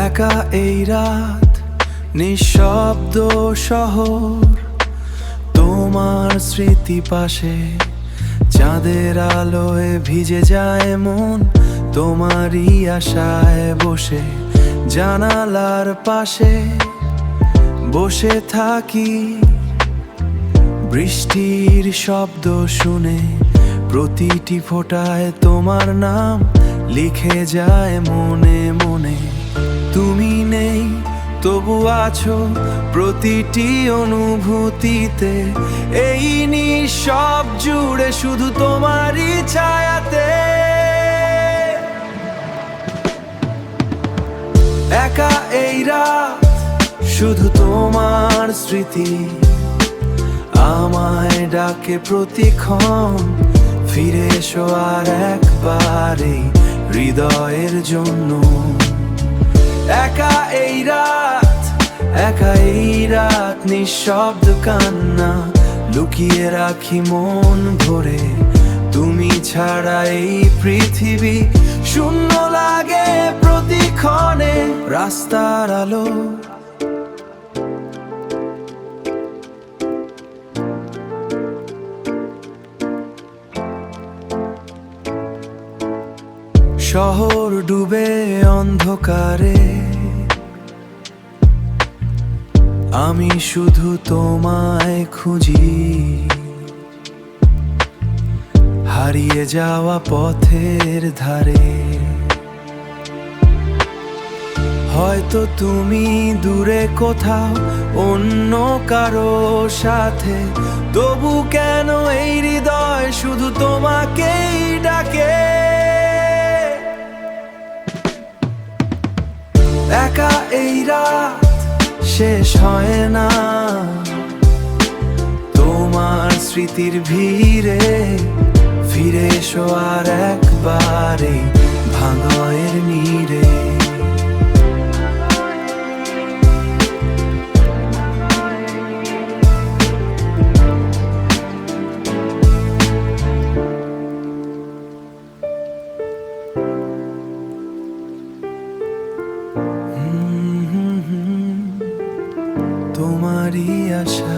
একা এই রাত, নিঃশব্দ শহর, তোমার স্মৃতি পাশে চাঁদের আলোয় ভিজে যায় মন। তোমারই আশায় বসে জানালার পাশে বসে থাকি, বৃষ্টির শব্দ শুনে প্রতিটি ফোঁটায় তোমার নাম লিখে যায় মনে মনে। তুমি নেই তবু আছো প্রতিটি অনুভূতিতে, এই নিঃশব জুড়ে শুধু তোমারই ছায়াতে। একা এই রাত, শুধু তোমার স্মৃতি আমায় ডাকে প্রতিক্ষণ। ফিরে এসো আর একবার এই হৃদয়ের জন্য। একা এই রাত, একা এই রাত, নিঃশব্দ কান্না লুকিয়ে রাখি মন ভরে। তুমি ছাড়া এই পৃথিবী শূন্য লাগে প্রতিক্ষণে। রাস্তার আলো, শহর ডুবে অন্ধকারে, আমি শুধু তোমায় খুঁজি। হারিয়ে যাওয়া পথের ধারে, হয়তো তুমি দূরে কোথাও অন্য কারো সাথে, তবু কেন এই হৃদয় শুধু তোমাকেই ডাকে। একা এই রাত শেষ হয় না তোমার স্মৃতির ভিড়ে। ফিরে এসো আর একবার এই ভাঙয়ের নীড়ে। তোমারই আশা।